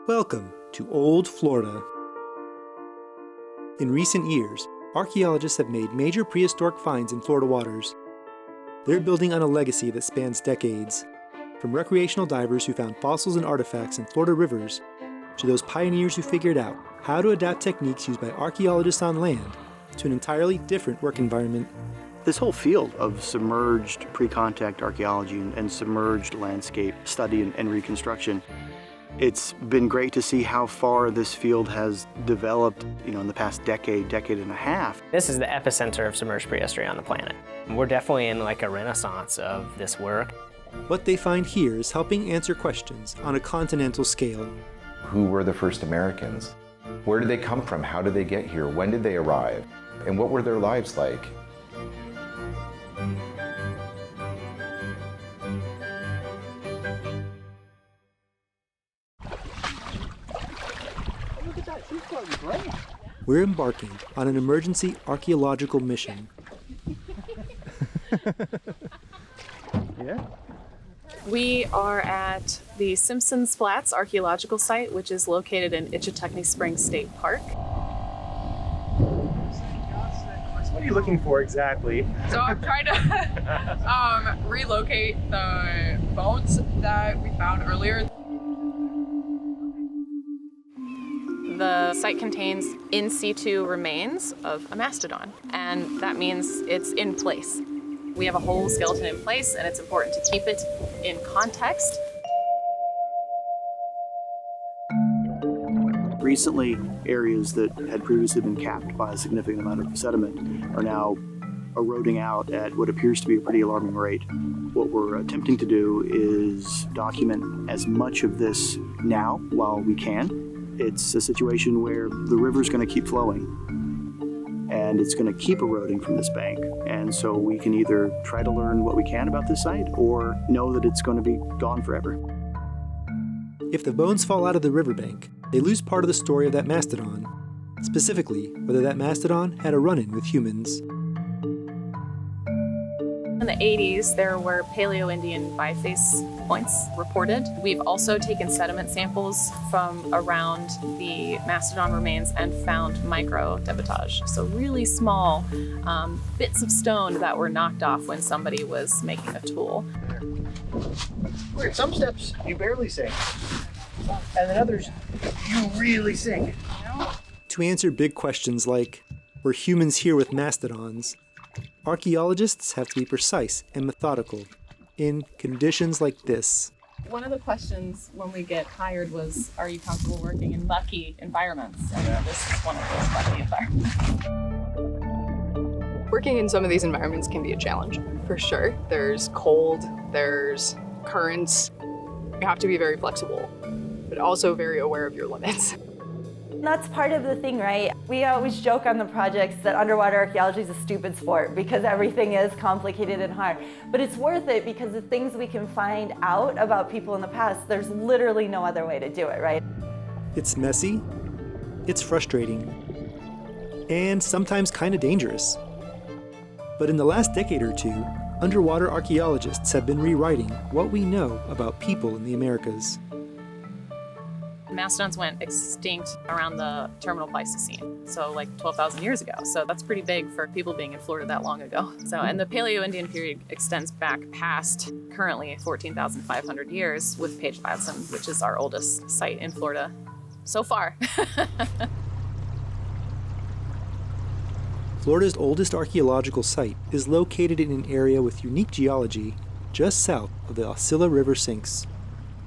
Welcome to Old Florida. In recent years, archaeologists have made major prehistoric finds in Florida waters. They're building on a legacy that spans decades, from recreational divers who found fossils and artifacts in Florida rivers to those pioneers who figured out how to adapt techniques used by archaeologists on land to an entirely different work environment. This whole field of submerged pre-contact archaeology and submerged landscape study and reconstruction, it's been great to see how far this field has developed, in the past decade and a half. This is the epicenter of submerged prehistory on the planet. We're definitely in like a renaissance of this work. What they find here is helping answer questions on a continental scale. Who were the first Americans? Where did they come from? How did they get here? When did they arrive? And what were their lives like? We're embarking on an emergency archaeological mission. Yeah. We are at the Simpsons Flats Archaeological Site, which is located in Ichetucknee Springs State Park. What are you looking for exactly? So I'm trying to relocate the bones that we found earlier. The site contains in situ remains of a mastodon, and that means it's in place. We have a whole skeleton in place, and it's important to keep it in context. Recently, areas that had previously been capped by a significant amount of sediment are now eroding out at what appears to be a pretty alarming rate. What we're attempting to do is document as much of this now while we can. It's a situation where the river's going to keep flowing and it's going to keep eroding from this bank. And so we can either try to learn what we can about this site or know that it's going to be gone forever. If the bones fall out of the riverbank, they lose part of the story of that mastodon, specifically whether that mastodon had a run-in with humans. In the 80s, there were Paleo-Indian biface points reported. We've also taken sediment samples from around the mastodon remains and found micro-debitage, so really small bits of stone that were knocked off when somebody was making a tool. Weird. Some steps you barely sink, and then others you really sink. To answer big questions like, were humans here with mastodons? Archaeologists have to be precise and methodical in conditions like this. One of the questions when we get hired was, are you comfortable working in mucky environments? And this is one of those mucky environments. Working in some of these environments can be a challenge, for sure. There's cold, there's currents. You have to be very flexible, but also very aware of your limits. That's part of the thing, right? We always joke on the projects that underwater archaeology is a stupid sport because everything is complicated and hard. But it's worth it because the things we can find out about people in the past, there's literally no other way to do it, right? It's messy, it's frustrating, and sometimes kind of dangerous. But in the last decade or two, underwater archaeologists have been rewriting what we know about people in the Americas. Mastodons went extinct around the terminal Pleistocene, so like 12,000 years ago. So that's pretty big for people being in Florida that long ago. And the Paleo-Indian period extends back past currently 14,500 years with Page Ladson, which is our oldest site in Florida so far. Florida's oldest archaeological site is located in an area with unique geology just south of the Aucilla River sinks.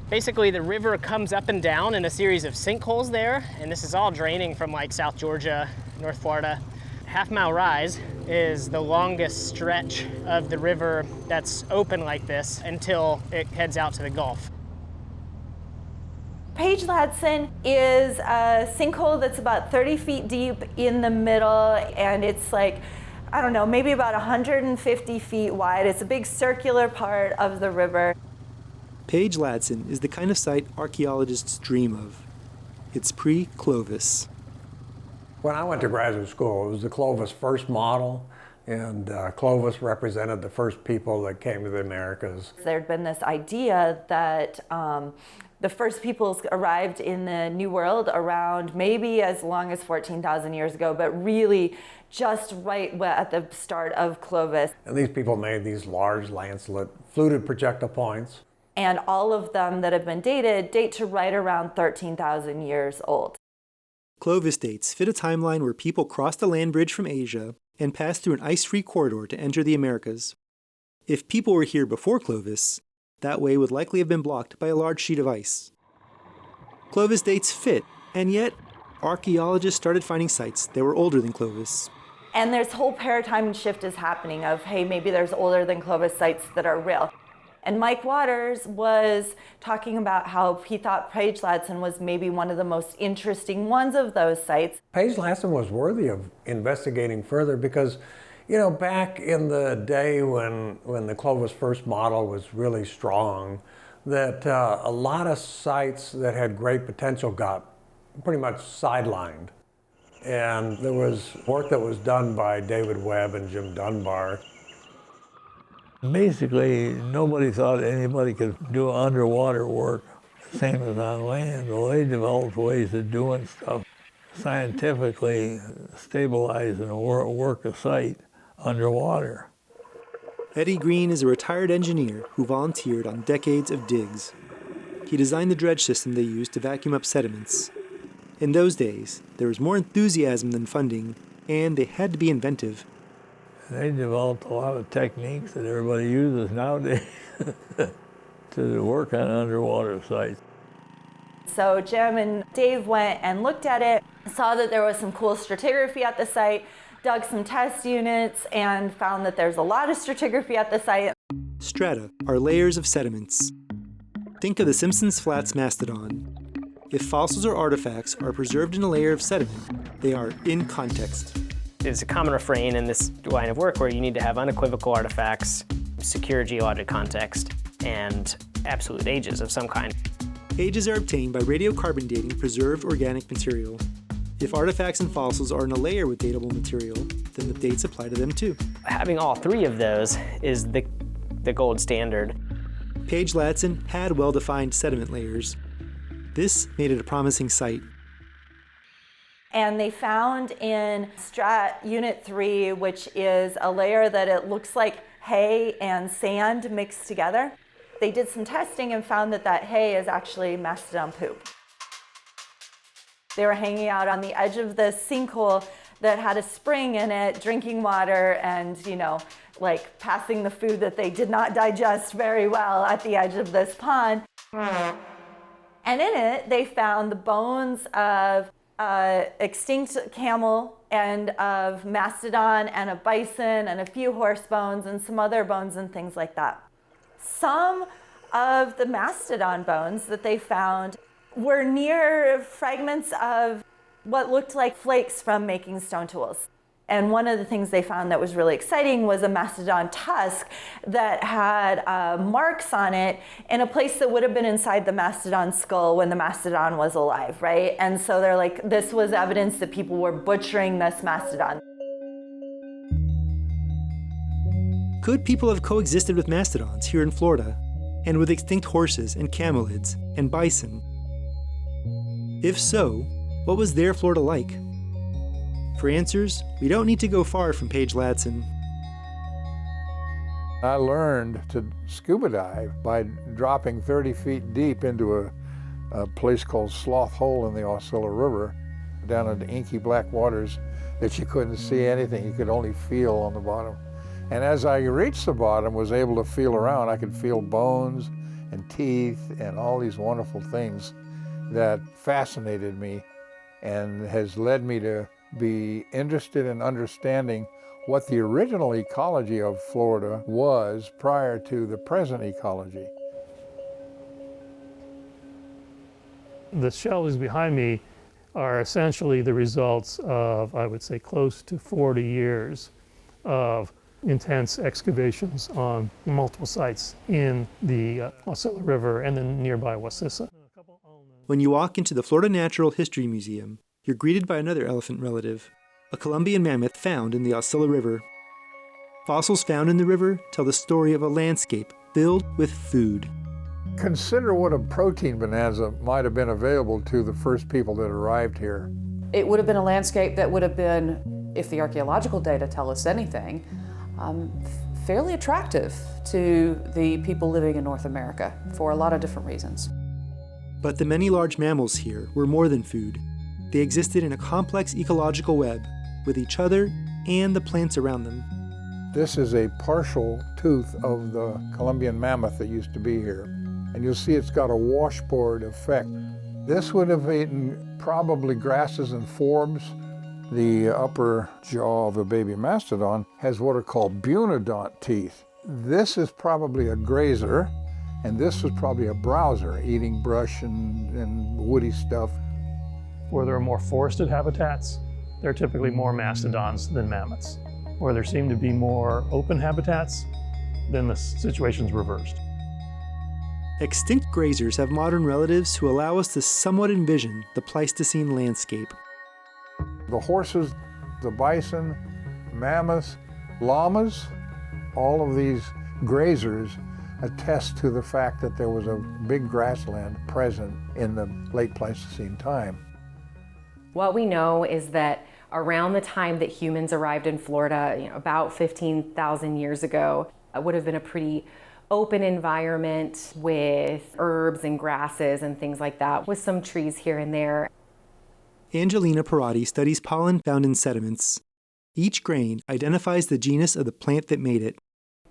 Basically, the river comes up and down in a series of sinkholes there, and this is all draining from like South Georgia, North Florida. Half Mile Rise is the longest stretch of the river that's open like this until it heads out to the Gulf. Page Ladson is a sinkhole that's about 30 feet deep in the middle, and it's like, I don't know, maybe about 150 feet wide. It's a big circular part of the river. Page Ladson is the kind of site archaeologists dream of. It's pre-Clovis. When I went to graduate school, it was the Clovis first model, and Clovis represented the first people that came to the Americas. There'd been this idea that The first peoples arrived in the New World around maybe as long as 14,000 years ago, but really just right at the start of Clovis. And these people made these large lancelet fluted projectile points. And all of them that have been dated date to right around 13,000 years old. Clovis dates fit a timeline where people crossed the land bridge from Asia and passed through an ice-free corridor to enter the Americas. If people were here before Clovis, that way would likely have been blocked by a large sheet of ice. Clovis dates fit, and yet archaeologists started finding sites that were older than Clovis. And this whole paradigm shift is happening of, hey, maybe there's older than Clovis sites that are real. And Mike Waters was talking about how he thought Page Ladson was maybe one of the most interesting ones of those sites. Page Ladson was worthy of investigating further because, you know, back in the day when the Clovis first model was really strong, that a lot of sites that had great potential got pretty much sidelined. And there was work that was done by David Webb and Jim Dunbar. Basically, nobody thought anybody could do underwater work the same as on land. Well, they developed ways of doing stuff scientifically, stabilize and work a site underwater. Eddie Green is a retired engineer who volunteered on decades of digs. He designed the dredge system they used to vacuum up sediments. In those days, there was more enthusiasm than funding, and they had to be inventive. They developed a lot of techniques that everybody uses nowadays to work on underwater sites. So Jim and Dave went and looked at it, saw that there was some cool stratigraphy at the site, dug some test units, and found that there's a lot of stratigraphy at the site. Strata are layers of sediments. Think of the Simpsons Flats mastodon. If fossils or artifacts are preserved in a layer of sediment, they are in context. It's a common refrain in this line of work where you need to have unequivocal artifacts, secure geologic context, and absolute ages of some kind. Ages are obtained by radiocarbon dating preserved organic material. If artifacts and fossils are in a layer with datable material, then the dates apply to them too. Having all three of those is the gold standard. Page Ladson had well-defined sediment layers. This made it a promising site. And they found in Strat Unit 3, which is a layer that it looks like hay and sand mixed together. They did some testing and found that that hay is actually mastodon poop. They were hanging out on the edge of this sinkhole that had a spring in it, drinking water and, like passing the food that they did not digest very well at the edge of this pond. And in it, they found the bones of extinct camel and of mastodon and of bison and a few horse bones and some other bones and things like that. Some of the mastodon bones that they found were near fragments of what looked like flakes from making stone tools. And one of the things they found that was really exciting was a mastodon tusk that had marks on it in a place that would have been inside the mastodon skull when the mastodon was alive, right? And so they're like, this was evidence that people were butchering this mastodon. Could people have coexisted with mastodons here in Florida, and with extinct horses and camelids and bison? If so, what was their Florida like? For answers, we don't need to go far from Page Ladson. I learned to scuba dive by dropping 30 feet deep into a place called Sloth Hole in the Osceola River, down in the inky black waters that you couldn't see anything, you could only feel on the bottom. And as I reached the bottom, was able to feel around, I could feel bones and teeth and all these wonderful things that fascinated me and has led me to be interested in understanding what the original ecology of Florida was prior to the present ecology. The shelves behind me are essentially the results of, I would say, close to 40 years of intense excavations on multiple sites in the Osceola River and the nearby Wassissa. When you walk into the Florida Natural History Museum, you're greeted by another elephant relative, a Columbian mammoth found in the Osceola River. Fossils found in the river tell the story of a landscape filled with food. Consider what a protein bonanza might have been available to the first people that arrived here. It would have been a landscape that would have been, if the archaeological data tell us anything, fairly attractive to the people living in North America for a lot of different reasons. But the many large mammals here were more than food. They existed in a complex ecological web with each other and the plants around them. This is a partial tooth of the Columbian mammoth that used to be here. And you'll see it's got a washboard effect. This would have eaten probably grasses and forbs. The upper jaw of a baby mastodon has what are called bunodont teeth. This is probably a grazer, and this was probably a browser, eating brush and woody stuff. Where there are more forested habitats, there are typically more mastodons than mammoths. Where there seem to be more open habitats, then the situation's reversed. Extinct grazers have modern relatives who allow us to somewhat envision the Pleistocene landscape. The horses, the bison, mammoths, llamas, all of these grazers attest to the fact that there was a big grassland present in the late Pleistocene time. What we know is that around the time that humans arrived in Florida, about 15,000 years ago, it would have been a pretty open environment with herbs and grasses and things like that, with some trees here and there. Angelina Parati studies pollen found in sediments. Each grain identifies the genus of the plant that made it.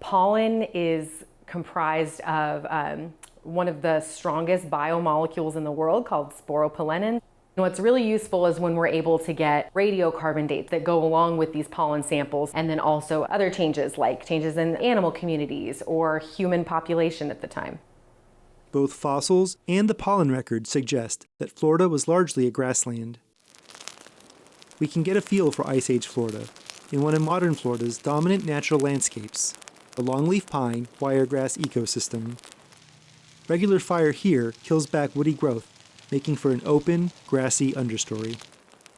Pollen is comprised of one of the strongest biomolecules in the world called sporopollenin. And what's really useful is when we're able to get radiocarbon dates that go along with these pollen samples, and then also other changes like changes in animal communities or human population at the time. Both fossils and the pollen record suggest that Florida was largely a grassland. We can get a feel for Ice Age Florida in one of modern Florida's dominant natural landscapes, the longleaf pine wiregrass ecosystem. Regular fire here kills back woody growth, making for an open, grassy understory.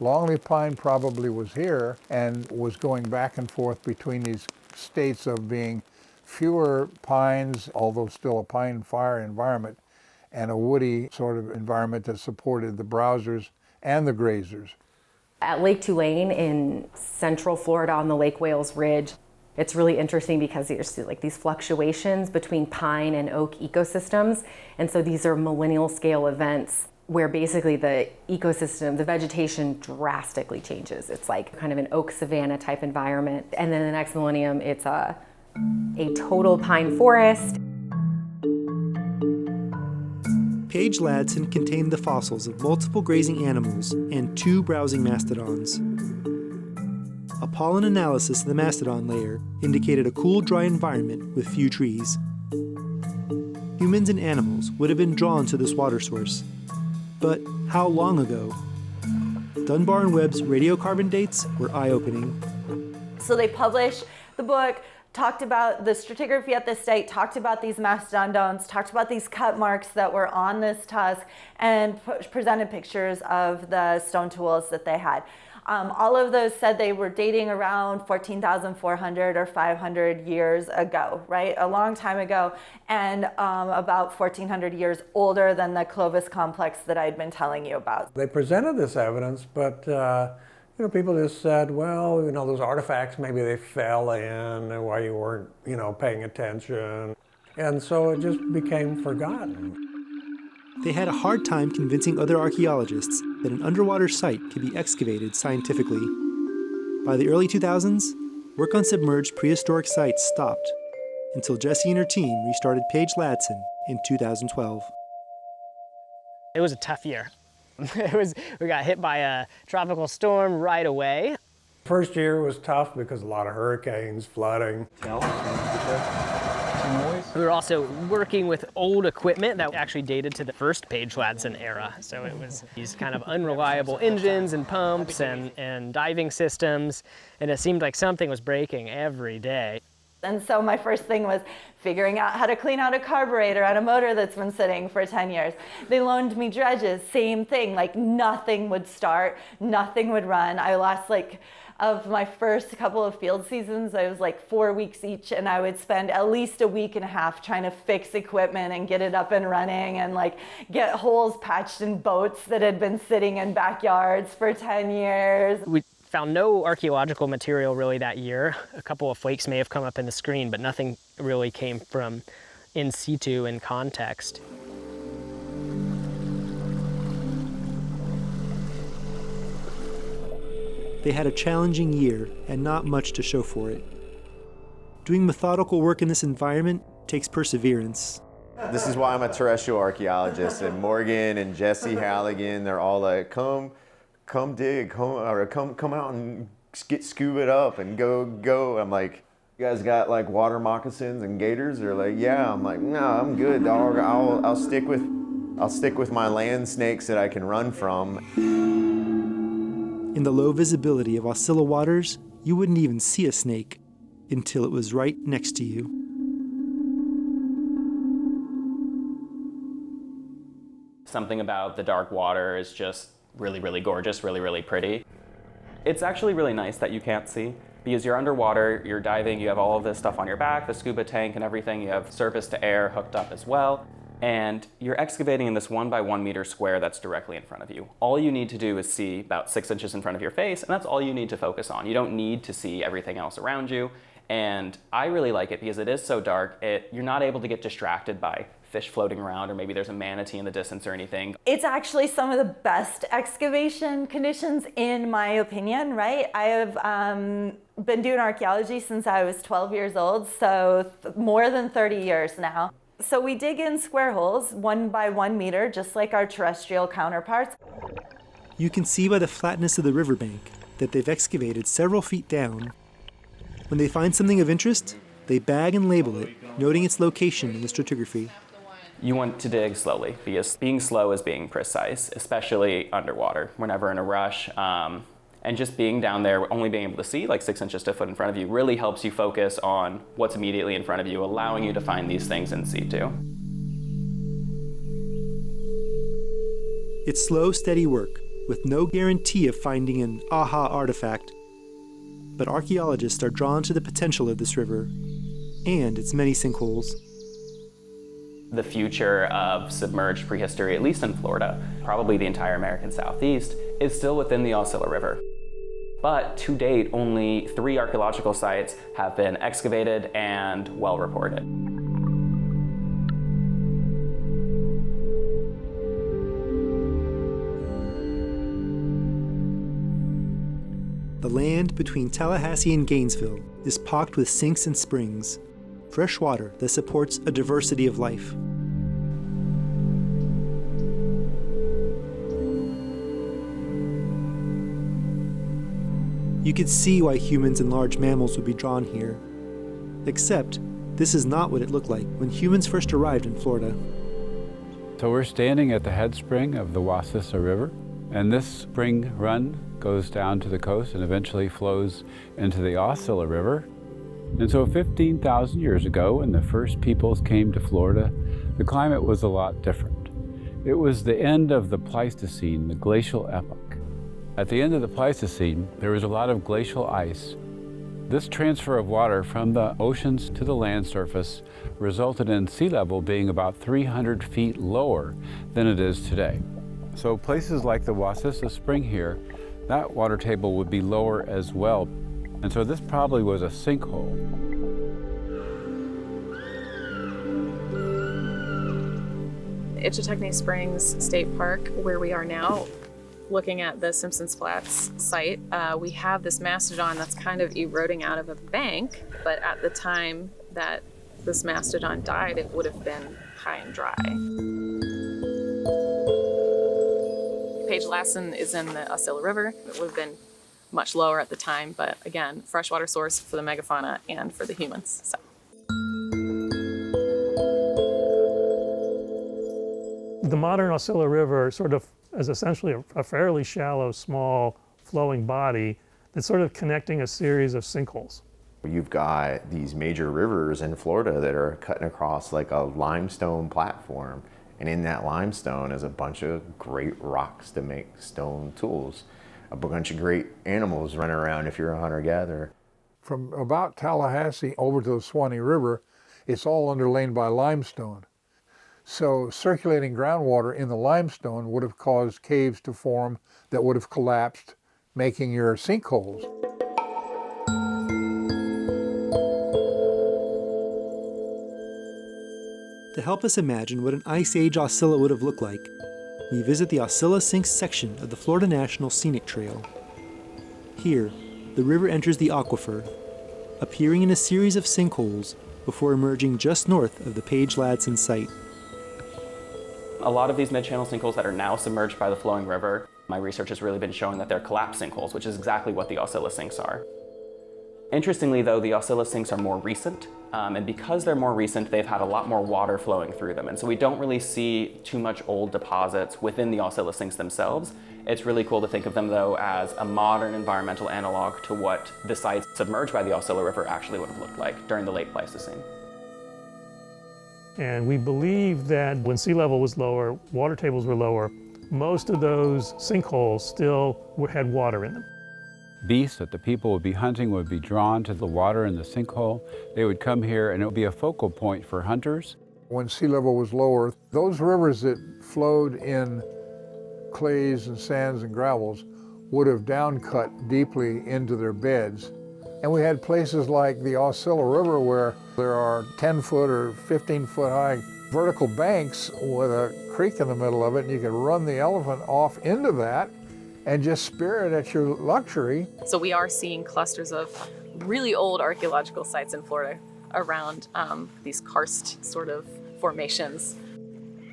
Longleaf pine probably was here and was going back and forth between these states of being fewer pines, although still a pine fire environment, and a woody sort of environment that supported the browsers and the grazers. At Lake Tulane in central Florida on the Lake Wales Ridge, it's really interesting because there's like these fluctuations between pine and oak ecosystems. And so these are millennial scale events where basically the ecosystem, the vegetation drastically changes. It's like kind of an oak savanna type environment. And then the next millennium, it's a total pine forest. Page Ladson contained the fossils of multiple grazing animals and 2 browsing mastodons. A pollen analysis of the mastodon layer indicated a cool, dry environment with few trees. Humans and animals would have been drawn to this water source. But how long ago? Dunbar and Webb's radiocarbon dates were eye-opening. So they published the book, talked about the stratigraphy at the site, talked about these mastodons, talked about these cut marks that were on this tusk, and presented pictures of the stone tools that they had. All of those said they were dating around 14,400 or 500 years ago, right? A long time ago, and about 1,400 years older than the Clovis complex that I'd been telling you about. They presented this evidence, but people just said, well, those artifacts, maybe they fell in while you weren't, paying attention. And so it just became forgotten. They had a hard time convincing other archaeologists that an underwater site could be excavated scientifically. By the early 2000s, work on submerged prehistoric sites stopped until Jessie and her team restarted Page Ladson in 2012. It was a tough year. We got hit by a tropical storm right away. First year was tough because a lot of hurricanes, flooding. We were also working with old equipment that actually dated to the first Page Ladson era. So it was these kind of unreliable engines and pumps and diving systems, and it seemed like something was breaking every day. And so my first thing was figuring out how to clean out a carburetor on a motor that's been sitting for 10 years. They loaned me dredges, same thing, like nothing would start, nothing would run. I lost of my first couple of field seasons, I was 4 weeks each, and I would spend at least a week and a half trying to fix equipment and get it up and running and get holes patched in boats that had been sitting in backyards for 10 years. We found no archaeological material really that year. A couple of flakes may have come up in the screen, but nothing really came from in situ in context. They had a challenging year and not much to show for it. Doing methodical work in this environment takes perseverance. This is why I'm a terrestrial archaeologist, and Morgan and Jesse Halligan, they're all like, come dig, come out and get scuba up and go. I'm like, you guys got water moccasins and gators? They're like, yeah. I'm like, no, I'm good, dog. I'll stick with my land snakes that I can run from. In the low visibility of Wasilla waters, you wouldn't even see a snake until it was right next to you. Something about the dark water is just really, really gorgeous, really, really pretty. It's actually really nice that you can't see, because you're underwater, you're diving, you have all of this stuff on your back, the scuba tank and everything, you have surface to air hooked up as well, and you're excavating in this 1 by 1 meter square that's directly in front of you. All you need to do is see about 6 inches in front of your face, and that's all you need to focus on. You don't need to see everything else around you, and I really like it because it is so dark, you're not able to get distracted by fish floating around, or maybe there's a manatee in the distance or anything. It's actually some of the best excavation conditions in my opinion, right? I have been doing archaeology since I was 12 years old, so more than 30 years now. So we dig in square holes, 1 by 1 meter, just like our terrestrial counterparts. You can see by the flatness of the riverbank that they've excavated several feet down. When they find something of interest, they bag and label it, noting its location in the stratigraphy. You want to dig slowly, because being slow is being precise, especially underwater. We're never in a rush. And just being down there, only being able to see 6 inches to a foot in front of you really helps you focus on what's immediately in front of you, allowing you to find these things in situ. It's slow, steady work, with no guarantee of finding an aha artifact. But archaeologists are drawn to the potential of this river and its many sinkholes. The future of submerged prehistory, at least in Florida, probably the entire American Southeast, is still within the Wasilla River. But to date, only 3 archaeological sites have been excavated and well reported. The land between Tallahassee and Gainesville is pocked with sinks and springs, fresh water that supports a diversity of life. You could see why humans and large mammals would be drawn here. Except, this is not what it looked like when humans first arrived in Florida. So we're standing at the head spring of the Wasilla River, and this spring run goes down to the coast and eventually flows into the Wasilla River. And so 15,000 years ago, when the first peoples came to Florida, the climate was a lot different. It was the end of the Pleistocene, the glacial epoch. At the end of the Pleistocene, there was a lot of glacial ice. This transfer of water from the oceans to the land surface resulted in sea level being about 300 feet lower than it is today. So places like the Wasilla Spring here, that water table would be lower as well. And so this probably was a sinkhole. Ichetucknee Springs State Park, where we are now, looking at the Simpsons Flats site, we have this mastodon that's kind of eroding out of a bank, but at the time that this mastodon died, it would have been high and dry. Page Lassen is in the Wasilla River. It would have been much lower at the time, but again, freshwater source for the megafauna and for the humans. So. The modern Wasilla River sort of is essentially a fairly shallow, small, flowing body that's sort of connecting a series of sinkholes. You've got these major rivers in Florida that are cutting across like a limestone platform. And in that limestone is a bunch of great rocks to make stone tools. A bunch of great animals running around if you're a hunter-gatherer. From about Tallahassee over to the Suwannee River, it's all underlain by limestone. So circulating groundwater in the limestone would have caused caves to form that would have collapsed, making your sinkholes. To help us imagine what an Ice Age Oscilla would have looked like, we visit the Oscilla Sinks section of the Florida National Scenic Trail. Here, the river enters the aquifer, appearing in a series of sinkholes before emerging just north of the Page Ladson site. A lot of these mid-channel sinkholes that are now submerged by the flowing river, my research has really been showing that they're collapse sinkholes, which is exactly what the Oscilla Sinks are. Interestingly though, the Oscilla Sinks are more recent, and because they're more recent, they've had a lot more water flowing through them. And so we don't really see too much old deposits within the Oscilla Sinks themselves. It's really cool to think of them though as a modern environmental analog to what the sites submerged by the Oscilla River actually would have looked like during the late Pleistocene. And we believe that when sea level was lower, water tables were lower, most of those sinkholes still had water in them. Beasts that the people would be hunting would be drawn to the water in the sinkhole. They would come here and it would be a focal point for hunters. When sea level was lower, those rivers that flowed in clays and sands and gravels would have downcut deeply into their beds. And we had places like the Oscilla River where there are 10-foot or 15-foot high vertical banks with a creek in the middle of it, and you can run the elephant off into that and just spear it at your luxury. So we are seeing clusters of really old archaeological sites in Florida around these karst sort of formations.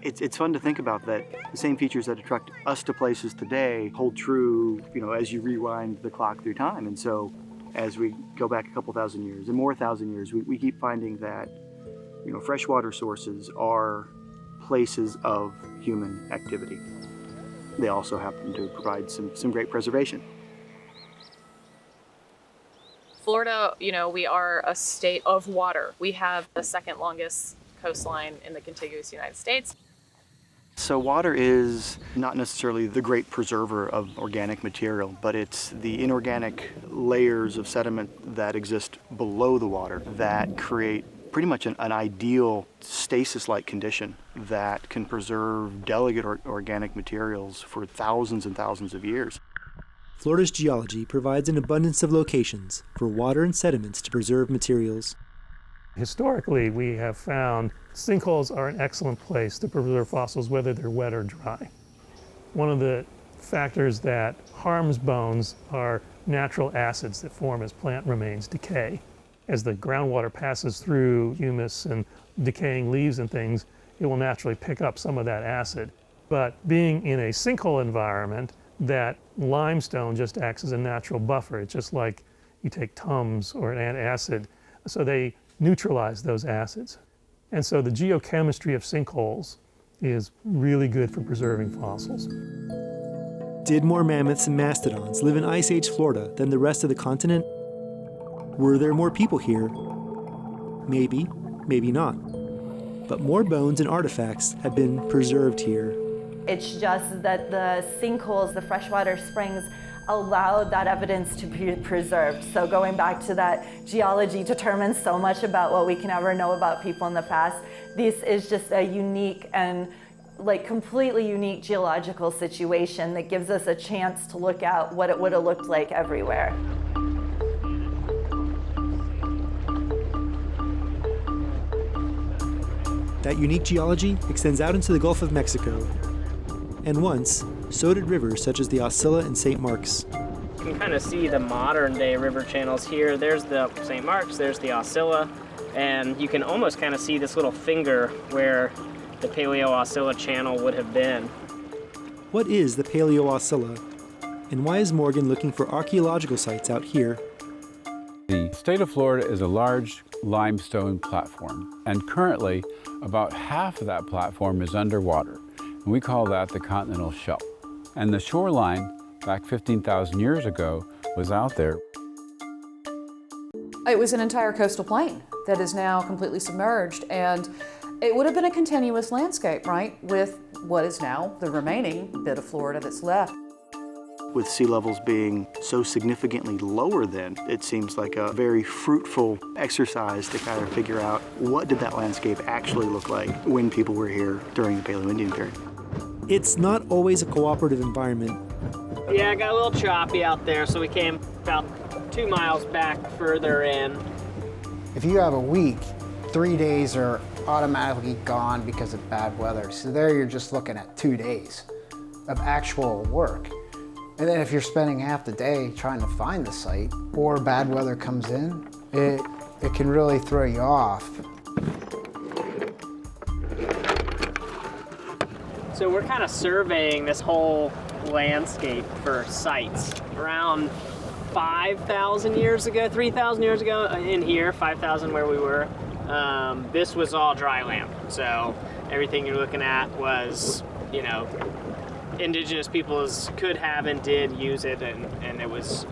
It's fun to think about that the same features that attract us to places today hold true, as you rewind the clock through time. And so as we go back a couple thousand years and more thousand years, we keep finding that, freshwater sources are places of human activity. They also happen to provide some great preservation. Florida, we are a state of water. We have the second longest coastline in the contiguous United States. So water is not necessarily the great preserver of organic material, but it's the inorganic layers of sediment that exist below the water that create pretty much an ideal stasis-like condition that can preserve delicate organic materials for thousands and thousands of years. Florida's geology provides an abundance of locations for water and sediments to preserve materials. Historically, we have found sinkholes are an excellent place to preserve fossils, whether they're wet or dry. One of the factors that harms bones are natural acids that form as plant remains decay. As the groundwater passes through humus and decaying leaves and things, it will naturally pick up some of that acid. But being in a sinkhole environment, that limestone just acts as a natural buffer. It's just like you take Tums or an antacid, so they neutralize those acids. And so the geochemistry of sinkholes is really good for preserving fossils. Did more mammoths and mastodons live in Ice Age Florida than the rest of the continent? Were there more people here? Maybe, maybe not. But more bones and artifacts have been preserved here. It's just that the sinkholes, the freshwater springs, allowed that evidence to be preserved. So going back to that, geology determines so much about what we can ever know about people in the past. This is just a unique and completely unique geological situation that gives us a chance to look at what it would have looked like everywhere. That unique geology extends out into the Gulf of Mexico. And once, so did rivers such as the Oscilla and St. Marks. You can kind of see the modern day river channels here. There's the St. Marks, there's the Oscilla, and you can almost kind of see this little finger where the Paleo-Oscilla channel would have been. What is the Paleo-Oscilla? And why is Morgan looking for archaeological sites out here? The state of Florida is a large limestone platform, and currently about half of that platform is underwater, and we call that the continental shelf. And the shoreline, back 15,000 years ago, was out there. It was an entire coastal plain that is now completely submerged, and it would have been a continuous landscape, right, with what is now the remaining bit of Florida that's left. With sea levels being so significantly lower then, it seems like a very fruitful exercise to kind of figure out what did that landscape actually look like when people were here during the Paleo-Indian period. It's not always a cooperative environment. Yeah, it got a little choppy out there, so we came about 2 miles back further in. If you have a week, 3 days are automatically gone because of bad weather. So there you're just looking at 2 days of actual work. And then if you're spending half the day trying to find the site or bad weather comes in, it can really throw you off. So we're kind of surveying this whole landscape for sites. Around 5,000 years ago, 3,000 years ago in here, 5,000 where we were, this was all dry land. So everything you're looking at was, you know, indigenous peoples could have and did use it, and it was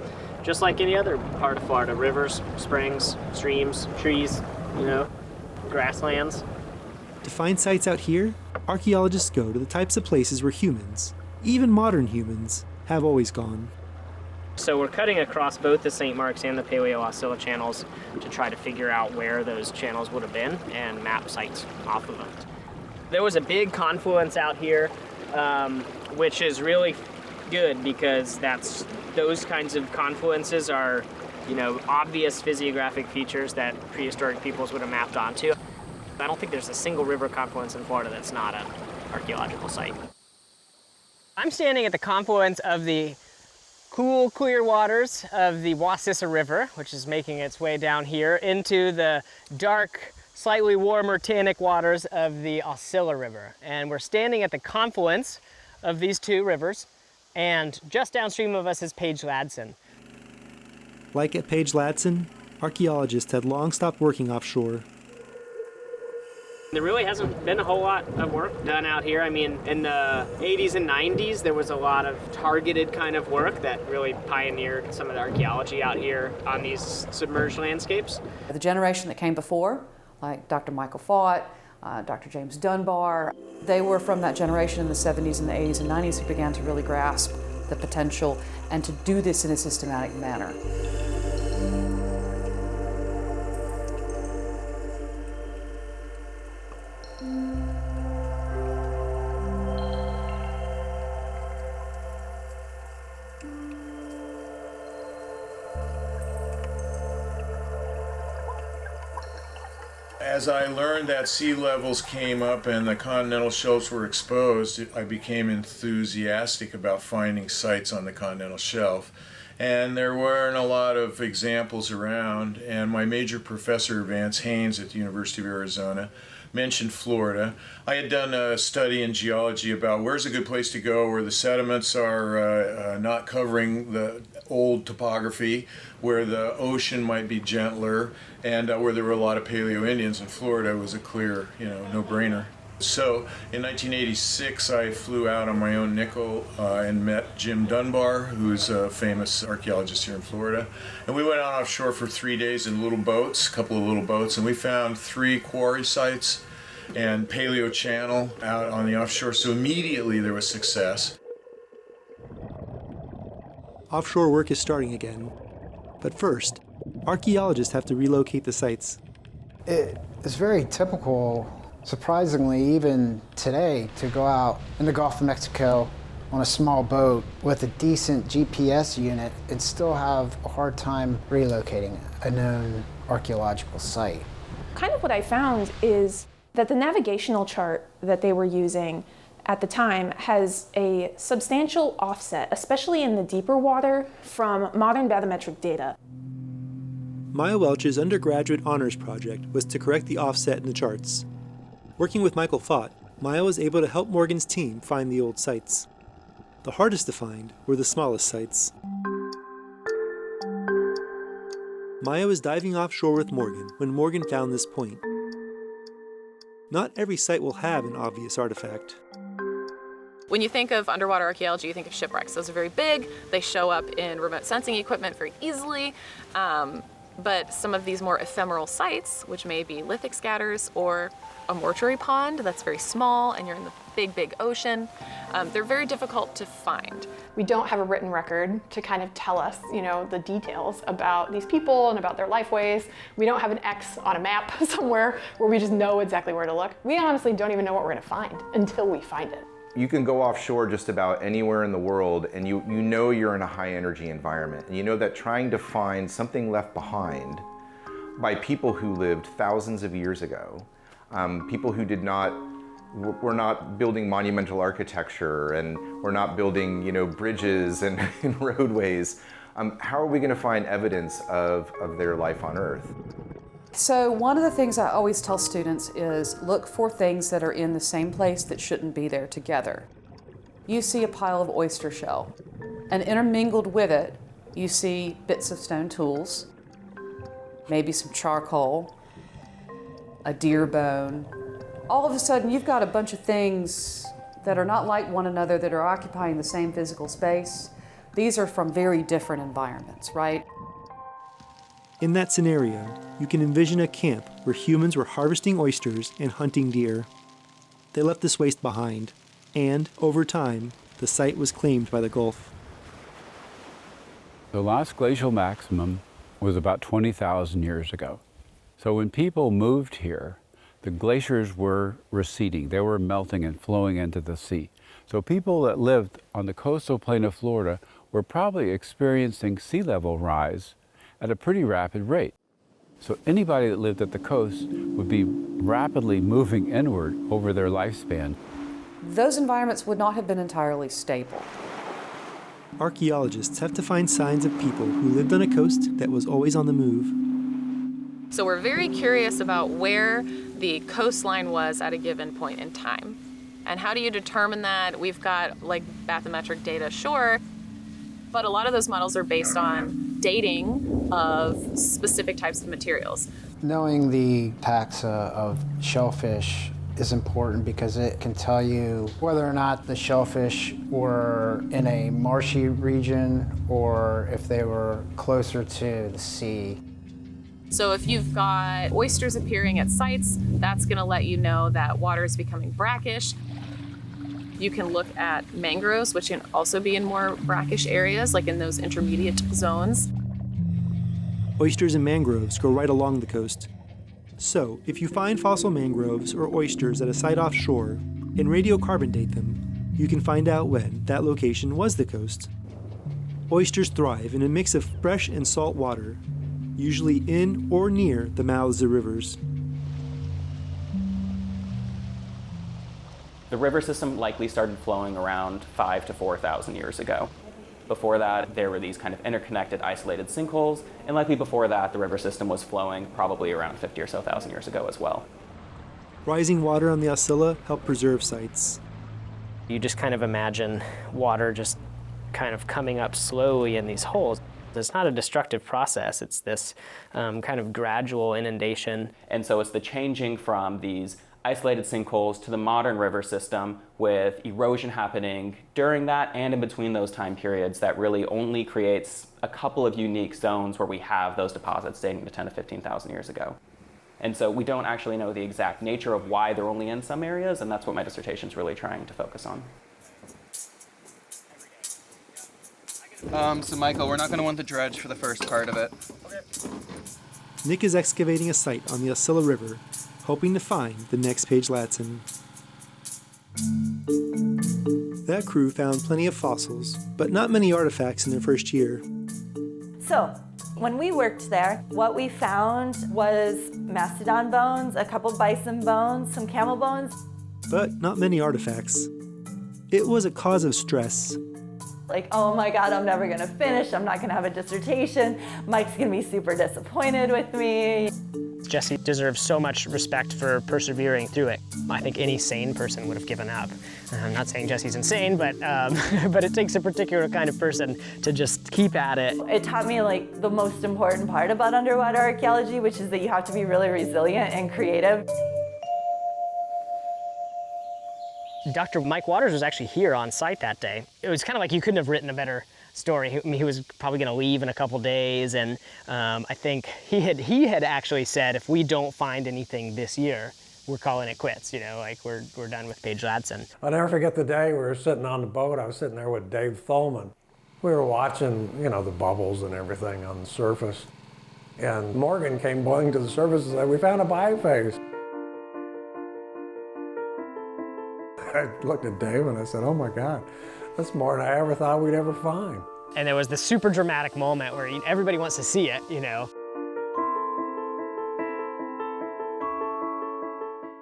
just like any other part of Florida. Rivers, springs, streams, trees, you know, grasslands. To find sites out here, archaeologists go to the types of places where humans, even modern humans, have always gone. So we're cutting across both the St. Marks and the Paleo-Oscilla channels to try to figure out where those channels would have been and map sites off of them. There was a big confluence out here, which is really good because those kinds of confluences are, you know, obvious physiographic features that prehistoric peoples would have mapped onto. I don't think there's a single river confluence in Florida that's not an archaeological site. I'm standing at the confluence of the cool, clear waters of the Wassissa River, which is making its way down here, into the dark, slightly warmer, tannic waters of the Oscilla River. And we're standing at the confluence of these two rivers, and just downstream of us is Page Ladson. Like at Page Ladson, archaeologists had long stopped working offshore. There really hasn't been a whole lot of work done out here. I mean, in the 80s and 90s, there was a lot of targeted kind of work that really pioneered some of the archaeology out here on these submerged landscapes. The generation that came before, like Dr. Michael Fott, Dr. James Dunbar, they were from that generation in the 70s and the 80s and 90s who began to really grasp the potential and to do this in a systematic manner. As I learned that sea levels came up and the continental shelves were exposed, I became enthusiastic about finding sites on the continental shelf. And there weren't a lot of examples around, and my major professor, Vance Haynes at the University of Arizona, mentioned Florida. I had done a study in geology about where's a good place to go where the sediments are not covering the old topography, where the ocean might be gentler, and where there were a lot of Paleo-Indians. In Florida, it was a clear, no-brainer. So in 1986, I flew out on my own nickel and met Jim Dunbar, who's a famous archaeologist here in Florida. And we went out offshore for 3 days in little boats, a couple of little boats, and we found 3 quarry sites and Paleo Channel out on the offshore. So immediately there was success. Offshore work is starting again. But first, archaeologists have to relocate the sites. It is very typical, surprisingly, even today, to go out in the Gulf of Mexico on a small boat with a decent GPS unit and still have a hard time relocating a known archaeological site. Kind of what I found is that the navigational chart that they were using at the time has a substantial offset, especially in the deeper water, from modern bathymetric data. Maya Welch's undergraduate honors project was to correct the offset in the charts. Working with Michael Fott, Maya was able to help Morgan's team find the old sites. The hardest to find were the smallest sites. Maya was diving offshore with Morgan when Morgan found this point. Not every site will have an obvious artifact. When you think of underwater archaeology, you think of shipwrecks. Those are very big. They show up in remote sensing equipment very easily. But some of these more ephemeral sites, which may be lithic scatters or a mortuary pond that's very small and you're in the big, big ocean, they're very difficult to find. We don't have a written record to kind of tell us, the details about these people and about their lifeways. We don't have an X on a map somewhere where we just know exactly where to look. We honestly don't even know what we're gonna find until we find it. You can go offshore just about anywhere in the world and you know you're in a high energy environment. And you know that trying to find something left behind by people who lived thousands of years ago, people who were not building monumental architecture and were not building, bridges and roadways. How are we going to find evidence of their life on Earth? So one of the things I always tell students is look for things that are in the same place that shouldn't be there together. You see a pile of oyster shell, and intermingled with it, you see bits of stone tools, maybe some charcoal, a deer bone. All of a sudden, you've got a bunch of things that are not like one another, that are occupying the same physical space. These are from very different environments, right? In that scenario, you can envision a camp where humans were harvesting oysters and hunting deer. They left this waste behind, and over time, the site was claimed by the Gulf. The last glacial maximum was about 20,000 years ago. So when people moved here, the glaciers were receding. They were melting and flowing into the sea. So people that lived on the coastal plain of Florida were probably experiencing sea level rise at a pretty rapid rate. So anybody that lived at the coast would be rapidly moving inward over their lifespan. Those environments would not have been entirely stable. Archaeologists have to find signs of people who lived on a coast that was always on the move. So we're very curious about where the coastline was at a given point in time. And how do you determine that? We've got bathymetric data, sure, but a lot of those models are based on dating of specific types of materials. Knowing the taxa of shellfish is important because it can tell you whether or not the shellfish were in a marshy region or if they were closer to the sea. So if you've got oysters appearing at sites, that's going to let you know that water is becoming brackish. You can look at mangroves, which can also be in more brackish areas, like in those intermediate zones. Oysters and mangroves grow right along the coast. So, if you find fossil mangroves or oysters at a site offshore and radiocarbon date them, you can find out when that location was the coast. Oysters thrive in a mix of fresh and salt water, usually in or near the mouths of rivers. The river system likely started flowing around 5,000 to 4,000 years ago. Before that, there were these kind of interconnected, isolated sinkholes, and likely before that, the river system was flowing probably around 50 or so thousand years ago as well. Rising water on the Aucilla helped preserve sites. You just kind of imagine water just kind of coming up slowly in these holes. It's not a destructive process, it's this kind of gradual inundation. And so it's the changing from these isolated sinkholes to the modern river system with erosion happening during that and in between those time periods that really only creates a couple of unique zones where we have those deposits dating to 10 to 15,000 years ago. And so we don't actually know the exact nature of why they're only in some areas, and that's what my dissertation is really trying to focus on. So Michael, we're not going to want the dredge for the first part of it. Nick is excavating a site on the Aucilla River, hoping to find the next Paige Latson. That crew found plenty of fossils, but not many artifacts in their first year. So, when we worked there, what we found was mastodon bones, a couple bison bones, some camel bones. But not many artifacts. It was a cause of stress. Like, oh my God, I'm never gonna finish. I'm not gonna have a dissertation. Mike's gonna be super disappointed with me. Jesse deserves so much respect for persevering through it. I think any sane person would have given up. I'm not saying Jesse's insane, but it takes a particular kind of person to just keep at it. It taught me the most important part about underwater archaeology, which is that you have to be really resilient and creative. Dr. Mike Waters was actually here on site that day. It was kind of like you couldn't have written a better story. He was probably going to leave in a couple days, and I think he had actually said, if we don't find anything this year, we're calling it quits. You know, like we're done with Paige Ladson. I'll never forget the day we were sitting on the boat. I was sitting there with Dave Thulman. We were watching, you know, the bubbles and everything on the surface, and Morgan came blowing to the surface and said, "We found a biface." I looked at Dave and I said, "Oh my God, that's more than I ever thought we'd ever find." And there was this super dramatic moment where everybody wants to see it, you know.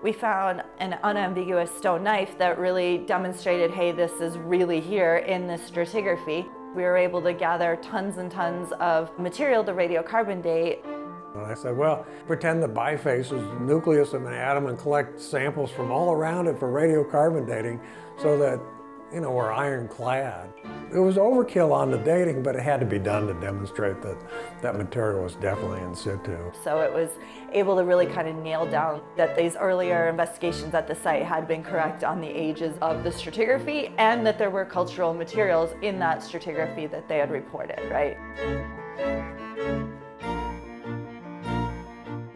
We found an unambiguous stone knife that really demonstrated, hey, this is really here in this stratigraphy. We were able to gather tons and tons of material to radiocarbon date. And I said, well, pretend the biface is the nucleus of an atom and collect samples from all around it for radiocarbon dating so that, you know, we're ironclad. It was overkill on the dating, but it had to be done to demonstrate that that material was definitely in situ. So it was able to really kind of nail down that these earlier investigations at the site had been correct on the ages of the stratigraphy and that there were cultural materials in that stratigraphy that they had reported, right?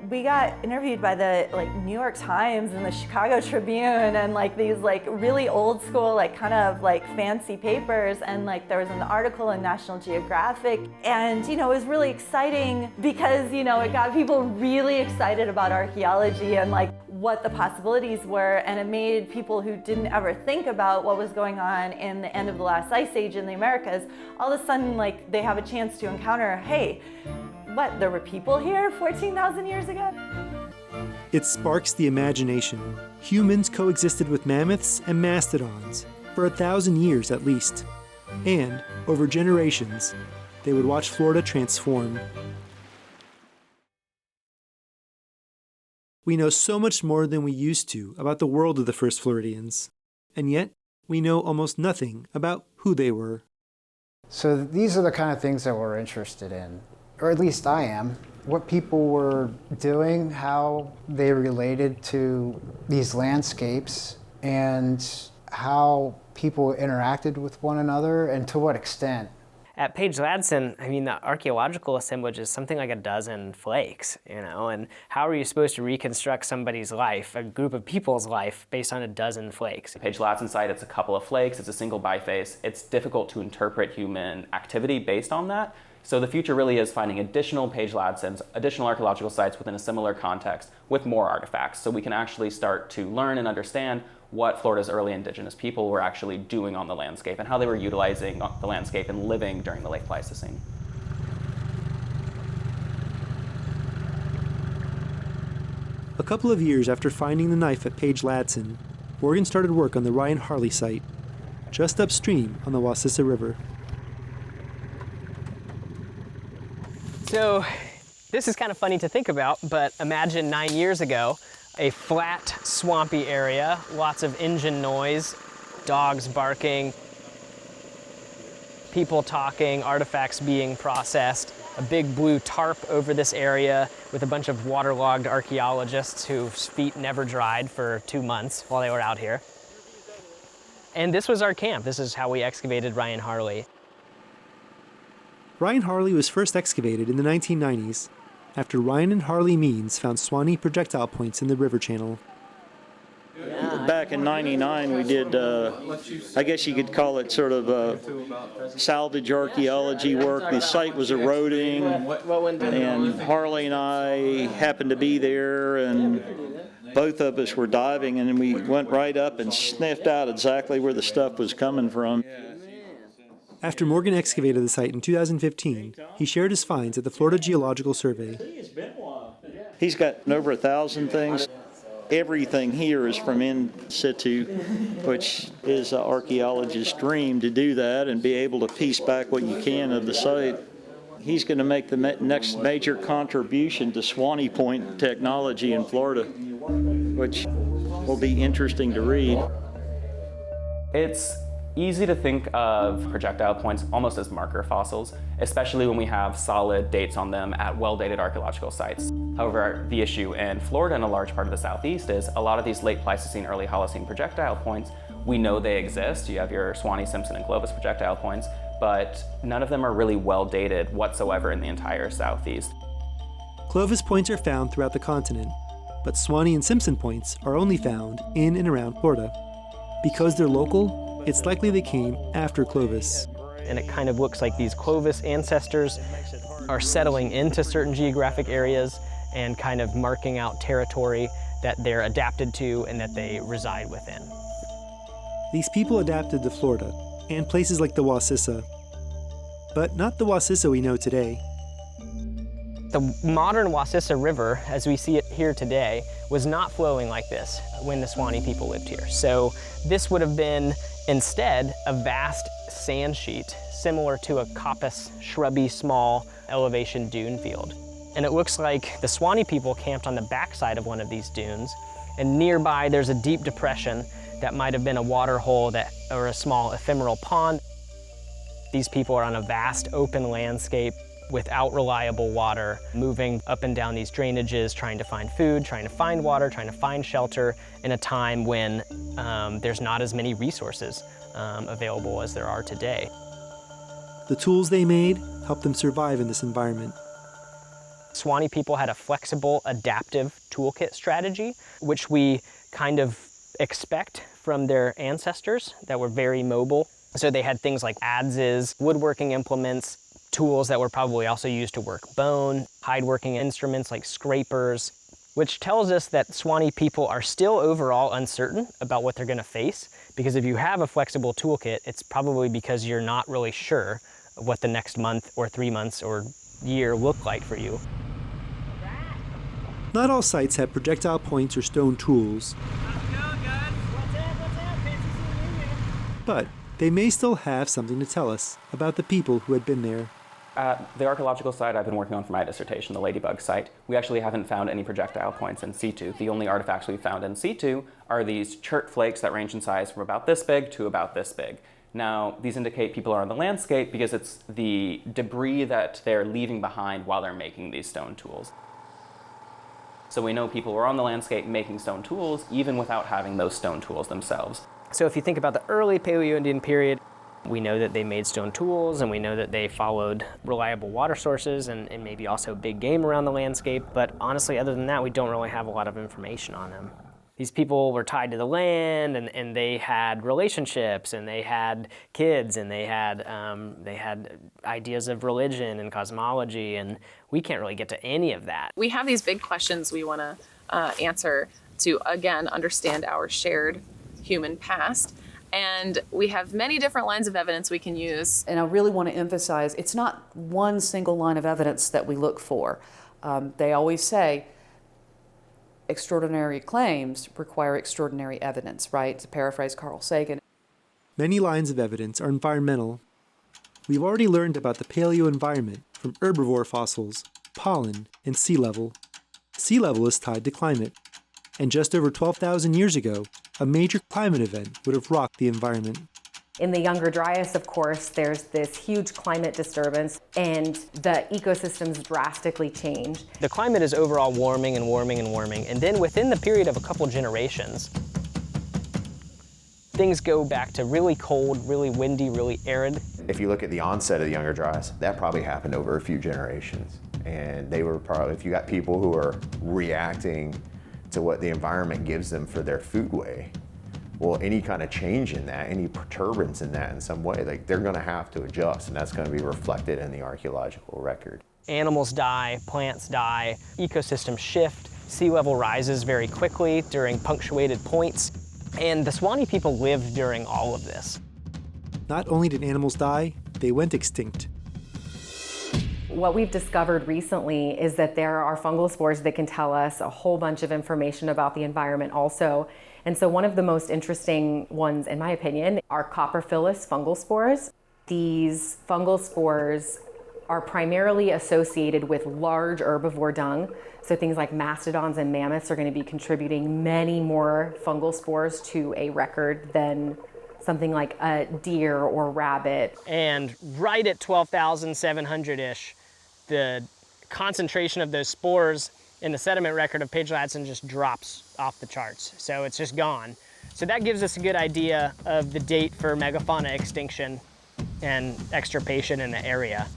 We got interviewed by the New York Times and the Chicago Tribune and these really old school kind of fancy papers, and there was an article in National Geographic, and it was really exciting because it got people really excited about archaeology and what the possibilities were, and it made people who didn't ever think about what was going on in the end of the last ice age in the Americas all of a sudden they have a chance to encounter, hey, what, there were people here 14,000 years ago? It sparks the imagination. Humans coexisted with mammoths and mastodons for 1,000 years at least. And, over generations, they would watch Florida transform. We know so much more than we used to about the world of the first Floridians, and yet we know almost nothing about who they were. So these are the kind of things that we're interested in, or at least I am. What people were doing, how they related to these landscapes, and how people interacted with one another, and to what extent. At Paige Ladson, the archaeological assemblage is something like a dozen flakes, and how are you supposed to reconstruct somebody's life, a group of people's life, based on a dozen flakes? Paige Ladson site, it's a couple of flakes, it's a single biface. It's difficult to interpret human activity based on that. So the future really is finding additional Paige Ladsons, additional archaeological sites within a similar context with more artifacts, so we can actually start to learn and understand what Florida's early indigenous people were actually doing on the landscape and how they were utilizing the landscape and living during the late Pleistocene. A couple of years after finding the knife at Paige Ladson, Morgan started work on the Ryan Harley site, just upstream on the Wassissa River. So this is kind of funny to think about, but imagine 9 years ago, a flat, swampy area, lots of engine noise, dogs barking, people talking, artifacts being processed, a big blue tarp over this area with a bunch of waterlogged archaeologists whose feet never dried for 2 months while they were out here. And this was our camp. This is how we excavated Ryan Harley. Ryan Harley was first excavated in the 1990s after Ryan and Harley Means found Swanee projectile points in the river channel. Back in '99, we did, I guess you could call it sort of salvage archaeology work. The site was eroding, and Harley and I happened to be there, and both of us were diving, and we went right up and sniffed out exactly where the stuff was coming from. After Morgan excavated the site in 2015, he shared his finds at the Florida Geological Survey. He's got over 1,000 things. Everything here is from in situ, which is an archaeologist's dream, to do that and be able to piece back what you can of the site. He's going to make the next major contribution to Swanee Point technology in Florida, which will be interesting to read. It's easy to think of projectile points almost as marker fossils, especially when we have solid dates on them at well-dated archaeological sites. However, the issue in Florida and a large part of the Southeast is a lot of these late Pleistocene, early Holocene projectile points we know they exist. You have your Swanee, Simpson, and Clovis projectile points, but none of them are really well dated whatsoever in the entire southeast. Clovis points are found throughout the continent, but Swanee and Simpson points are only found in and around Florida. Because they're local, it's likely they came after Clovis. And it kind of looks like these Clovis ancestors are settling into certain geographic areas and kind of marking out territory that they're adapted to and that they reside within. These people adapted to Florida and places like the Wassissa, but not the Wassissa we know today. The modern Wassissa River, as we see it here today, was not flowing like this when the Swanee people lived here. So this would have been instead a vast sand sheet, similar to a coppice, shrubby, small elevation dune field. And it looks like the Swanee people camped on the backside of one of these dunes, and nearby there's a deep depression that might have been a water hole or a small ephemeral pond. These people are on a vast open landscape without reliable water, moving up and down these drainages, trying to find food, trying to find water, trying to find shelter in a time when there's not as many resources available as there are today. The tools they made helped them survive in this environment. Swanee people had a flexible, adaptive toolkit strategy, which we kind of expect from their ancestors that were very mobile. So they had things like adzes, woodworking implements, tools that were probably also used to work bone, hide-working instruments like scrapers, which tells us that Swanee people are still overall uncertain about what they're going to face, because if you have a flexible toolkit, it's probably because you're not really sure what the next month or 3 months or year look like for you. Not all sites have projectile points or stone tools, but they may still have something to tell us about the people who had been there. At the archaeological site I've been working on for my dissertation, the Ladybug site, we actually haven't found any projectile points in situ. The only artifacts we've found in situ are these chert flakes that range in size from about this big to about this big. Now, these indicate people are on the landscape because it's the debris that they're leaving behind while they're making these stone tools. So we know people were on the landscape making stone tools even without having those stone tools themselves. So if you think about the early Paleo-Indian period, we know that they made stone tools, and we know that they followed reliable water sources and maybe also big game around the landscape. But honestly, other than that, we don't really have a lot of information on them. These people were tied to the land, and they had relationships, and they had kids, and they had ideas of religion and cosmology, and we can't really get to any of that. We have these big questions we want to answer to, again, understand our shared human past. And we have many different lines of evidence we can use. And I really want to emphasize, it's not one single line of evidence that we look for. They always say, extraordinary claims require extraordinary evidence, right? To paraphrase Carl Sagan. Many lines of evidence are environmental. We've already learned about the paleo environment from herbivore fossils, pollen, and sea level. Sea level is tied to climate. And just over 12,000 years ago, a major climate event would have rocked the environment. In the Younger Dryas, of course, there's this huge climate disturbance, and the ecosystems drastically change. The climate is overall warming and warming and warming, and then within the period of a couple generations, things go back to really cold, really windy, really arid. If you look at the onset of the Younger Dryas, that probably happened over a few generations. And they were probably, if you got people who are reacting to what the environment gives them for their foodway, well, any kind of change in that, any perturbance in that in some way, like they're going to have to adjust, and that's going to be reflected in the archaeological record. Animals die, plants die, ecosystems shift, sea level rises very quickly during punctuated points, and the Swanee people lived during all of this. Not only did animals die, they went extinct. What we've discovered recently is that there are fungal spores that can tell us a whole bunch of information about the environment also. And so one of the most interesting ones, in my opinion, are Coprophilus fungal spores. These fungal spores are primarily associated with large herbivore dung. So things like mastodons and mammoths are going to be contributing many more fungal spores to a record than something like a deer or rabbit. And right at 12,700-ish, the concentration of those spores in the sediment record of Page Ladson just drops off the charts. So it's just gone. So that gives us a good idea of the date for megafauna extinction and extirpation in the area.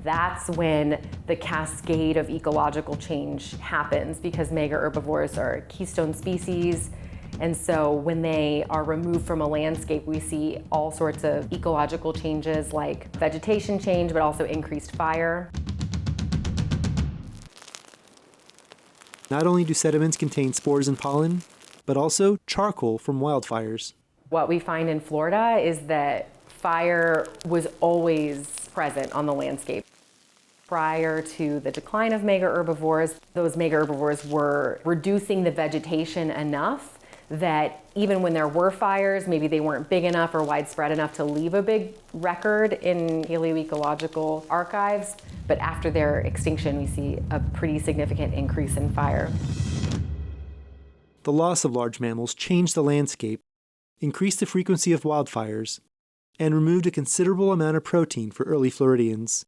That's when the cascade of ecological change happens, because mega herbivores are keystone species. And so when they are removed from a landscape, we see all sorts of ecological changes like vegetation change, but also increased fire. Not only do sediments contain spores and pollen, but also charcoal from wildfires. What we find in Florida is that fire was always present on the landscape. Prior to the decline of mega herbivores, those mega herbivores were reducing the vegetation enough that even when there were fires, maybe they weren't big enough or widespread enough to leave a big record in paleoecological archives. But after their extinction, we see a pretty significant increase in fire. The loss of large mammals changed the landscape, increased the frequency of wildfires, and removed a considerable amount of protein for early Floridians.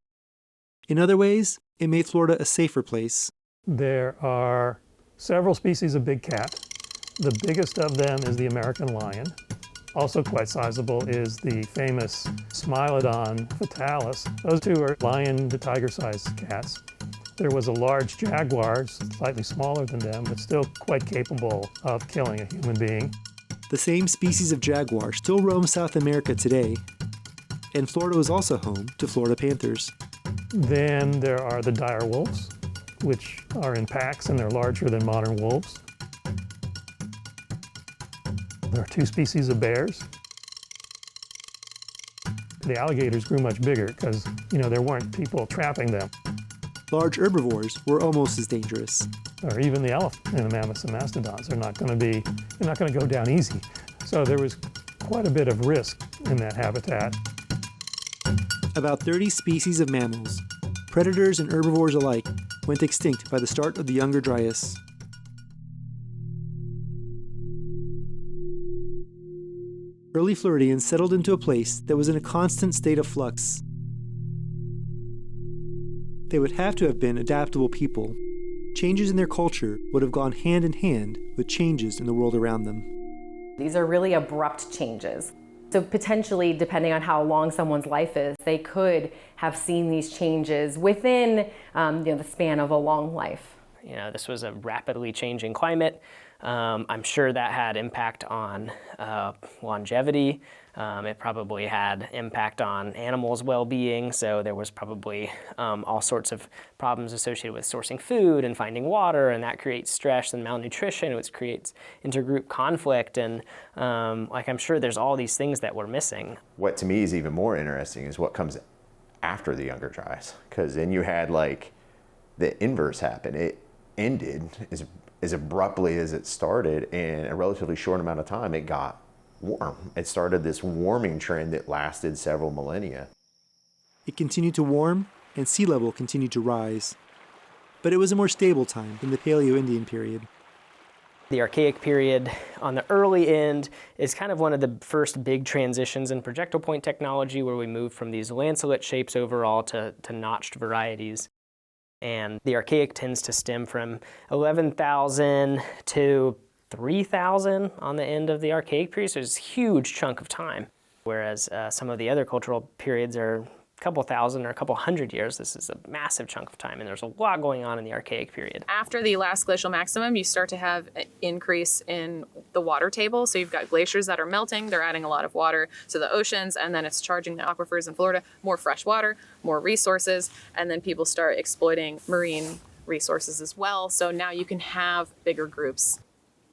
In other ways, it made Florida a safer place. There are several species of big cat. The biggest of them is the American lion. Also quite sizable is the famous Smilodon fatalis. Those two are lion to tiger-sized cats. There was a large jaguar, slightly smaller than them, but still quite capable of killing a human being. The same species of jaguar still roam South America today, and Florida was also home to Florida panthers. Then there are the dire wolves, which are in packs and they're larger than modern wolves. There are two species of bears. The alligators grew much bigger because, there weren't people trapping them. Large herbivores were almost as dangerous. Or even the elephant and the mammoths and mastodons are not going to go down easy. So there was quite a bit of risk in that habitat. About 30 species of mammals, predators and herbivores alike, went extinct by the start of the Younger Dryas. Early Floridians settled into a place that was in a constant state of flux. They would have to have been adaptable people. Changes in their culture would have gone hand in hand with changes in the world around them. These are really abrupt changes. So potentially, depending on how long someone's life is, they could have seen these changes within the span of a long life. This was a rapidly changing climate. I'm sure that had impact on longevity. It probably had impact on animals' well-being, so there was probably all sorts of problems associated with sourcing food and finding water, and that creates stress and malnutrition, which creates intergroup conflict, and I'm sure there's all these things that we're missing. What to me is even more interesting is what comes after the Younger Dryas, because then you had the inverse happen. It ended as abruptly as it started, in a relatively short amount of time, it got warm. It started this warming trend that lasted several millennia. It continued to warm, and sea level continued to rise. But it was a more stable time than the Paleo-Indian period. The Archaic period on the early end is kind of one of the first big transitions in projectile point technology, where we moved from these lancelet shapes overall to notched varieties. And the Archaic tends to stem from 11,000 to 3,000 on the end of the Archaic period, so it's a huge chunk of time. Whereas some of the other cultural periods are a couple thousand or a couple hundred years. This is a massive chunk of time, and there's a lot going on in the Archaic period. After the last glacial maximum, you start to have an increase in the water table. So you've got glaciers that are melting, they're adding a lot of water to the oceans, and then it's charging the aquifers in Florida, more fresh water, more resources, and then people start exploiting marine resources as well. So now you can have bigger groups.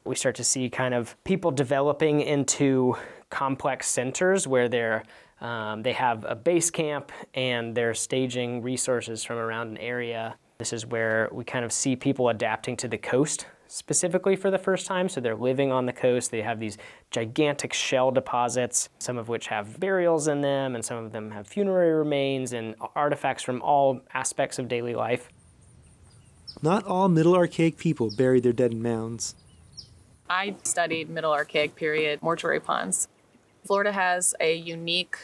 We start to see kind of people developing into complex centers where they have a base camp and they're staging resources from around an area. This is where we kind of see people adapting to the coast specifically for the first time. So they're living on the coast. They have these gigantic shell deposits, some of which have burials in them, and some of them have funerary remains and artifacts from all aspects of daily life. Not all Middle Archaic people buried their dead in mounds. I studied Middle Archaic period mortuary ponds. Florida has a unique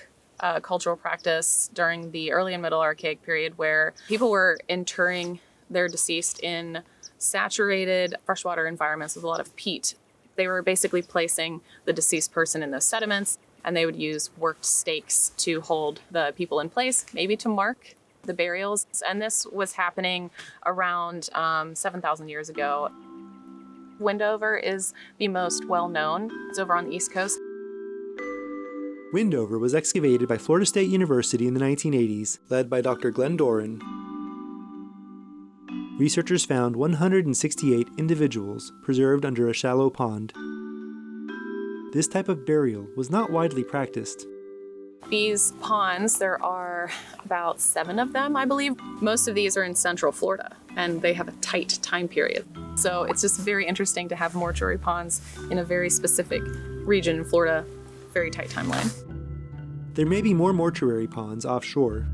cultural practice during the early and Middle Archaic period where people were interring their deceased in saturated freshwater environments with a lot of peat. They were basically placing the deceased person in those sediments, and they would use worked stakes to hold the people in place, maybe to mark the burials. And this was happening around 7,000 years ago. Windover is the most well-known. It's over on the East Coast. Windover was excavated by Florida State University in the 1980s, led by Dr. Glenn Doran. Researchers found 168 individuals preserved under a shallow pond. This type of burial was not widely practiced. These ponds, there are about 7 of them, I believe. Most of these are in Central Florida, and they have a tight time period. So it's just very interesting to have mortuary ponds in a very specific region in Florida, very tight timeline. There may be more mortuary ponds offshore.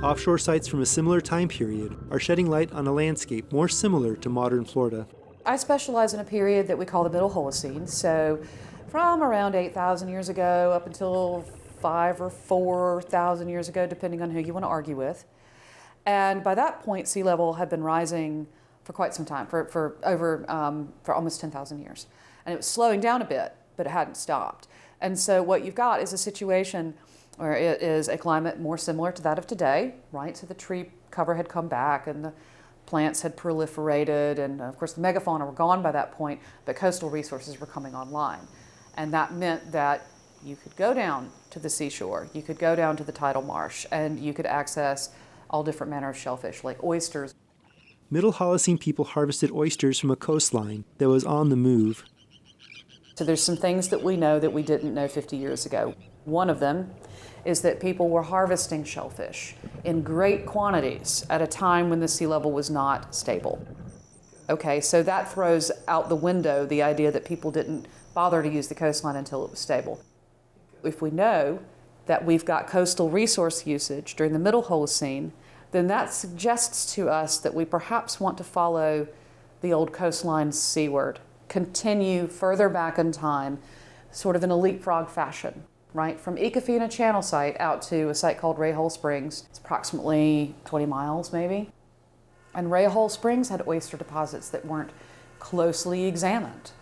Offshore sites from a similar time period are shedding light on a landscape more similar to modern Florida. I specialize in a period that we call the Middle Holocene, so from around 8,000 years ago up until 5,000 or 4,000 years ago, depending on who you want to argue with. And by that point, sea level had been rising for quite some time, for almost 10,000 years. And it was slowing down a bit, but it hadn't stopped. And so what you've got is a situation where it is a climate more similar to that of today, right? So the tree cover had come back and the plants had proliferated, and of course the megafauna were gone by that point, but coastal resources were coming online. And that meant that you could go down to the seashore, you could go down to the tidal marsh, and you could access all different manner of shellfish, like oysters. Middle Holocene people harvested oysters from a coastline that was on the move. So there's some things that we know that we didn't know 50 years ago. One of them is that people were harvesting shellfish in great quantities at a time when the sea level was not stable. Okay, so that throws out the window the idea that people didn't bother to use the coastline until it was stable. If we know that we've got coastal resource usage during the Middle Holocene, then that suggests to us that we perhaps want to follow the old coastline seaward, continue further back in time, sort of in a leapfrog fashion, right? From Ecofina Channel site out to a site called Ray Hole Springs. It's approximately 20 miles maybe. And Ray Hole Springs had oyster deposits that weren't closely examined.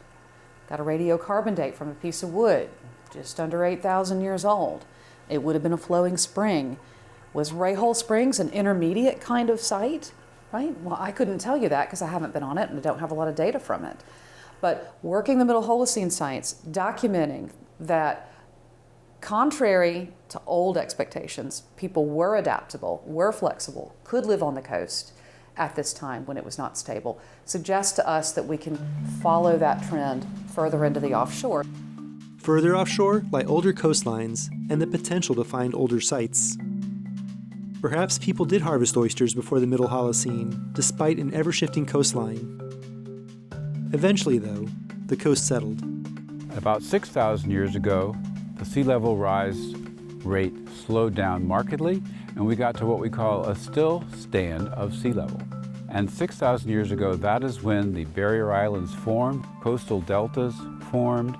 Got a radiocarbon date from a piece of wood, just under 8,000 years old. It would have been a flowing spring. Was Ray Hole Springs an intermediate kind of site? Right? Well, I couldn't tell you that because I haven't been on it and I don't have a lot of data from it. But working the Middle Holocene sites, documenting that contrary to old expectations, people were adaptable, were flexible, could live on the coast at this time when it was not stable, suggests to us that we can follow that trend further into the offshore. Further offshore lie older coastlines and the potential to find older sites. Perhaps people did harvest oysters before the Middle Holocene, despite an ever-shifting coastline. Eventually, though, the coast settled. About 6,000 years ago, the sea level rise rate slowed down markedly, and we got to what we call a still stand of sea level. And 6,000 years ago, that is when the barrier islands formed, coastal deltas formed,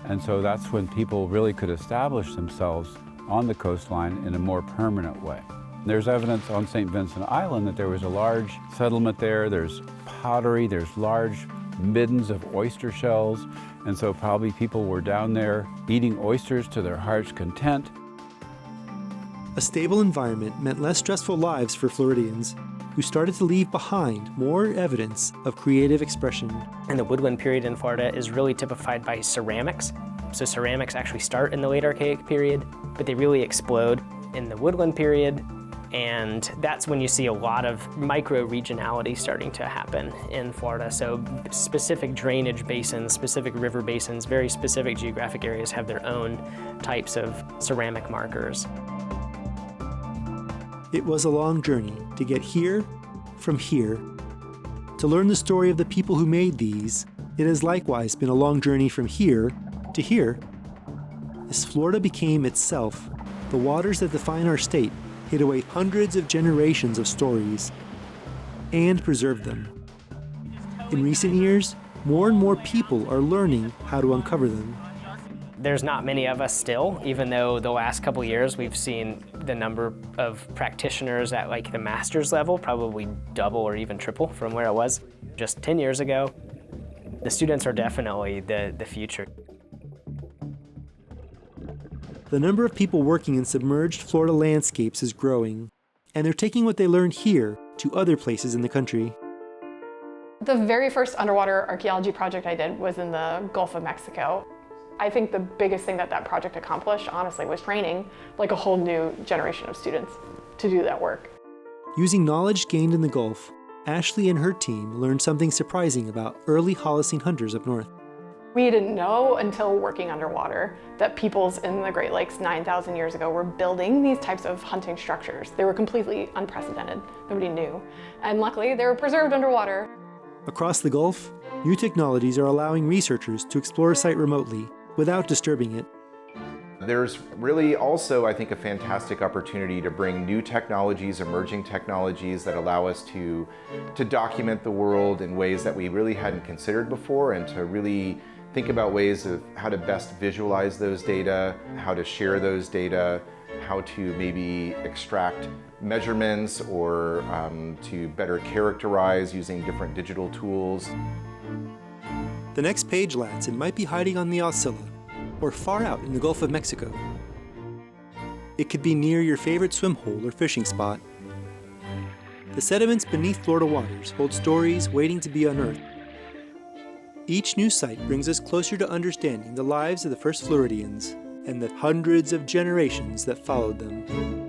and so that's when people really could establish themselves on the coastline in a more permanent way. There's evidence on St. Vincent Island that there was a large settlement there. There's pottery, there's large middens of oyster shells, and so probably people were down there eating oysters to their heart's content. A stable environment meant less stressful lives for Floridians, who started to leave behind more evidence of creative expression. And the woodland period in Florida is really typified by ceramics. So ceramics actually start in the late Archaic period, but they really explode in the woodland period. And that's when you see a lot of micro-regionality starting to happen in Florida. So specific drainage basins, specific river basins, very specific geographic areas have their own types of ceramic markers. It was a long journey to get here from here. To learn the story of the people who made these, it has likewise been a long journey from here to here. As Florida became itself, the waters that define our state hid away hundreds of generations of stories and preserved them. In recent years, more and more people are learning how to uncover them. There's not many of us still, even though the last couple years we've seen the number of practitioners at like the master's level probably double or even triple from where it was just 10 years ago. The students are definitely the future. The number of people working in submerged Florida landscapes is growing, and they're taking what they learned here to other places in the country. The very first underwater archaeology project I did was in the Gulf of Mexico. I think the biggest thing that project accomplished, honestly, was training like a whole new generation of students to do that work. Using knowledge gained in the Gulf, Ashley and her team learned something surprising about early Holocene hunters up north. We didn't know until working underwater that peoples in the Great Lakes 9,000 years ago were building these types of hunting structures. They were completely unprecedented. Nobody knew. And luckily, they were preserved underwater. Across the Gulf, new technologies are allowing researchers to explore a site remotely without disturbing it. There's really also, I think, a fantastic opportunity to bring new technologies, emerging technologies that allow us to document the world in ways that we really hadn't considered before, and to really think about ways of how to best visualize those data, how to share those data, how to maybe extract measurements, or to better characterize using different digital tools. The next Paige Latson might be hiding on the Oscilla, or far out in the Gulf of Mexico. It could be near your favorite swim hole or fishing spot. The sediments beneath Florida waters hold stories waiting to be unearthed. Each new site brings us closer to understanding the lives of the first Floridians and the hundreds of generations that followed them.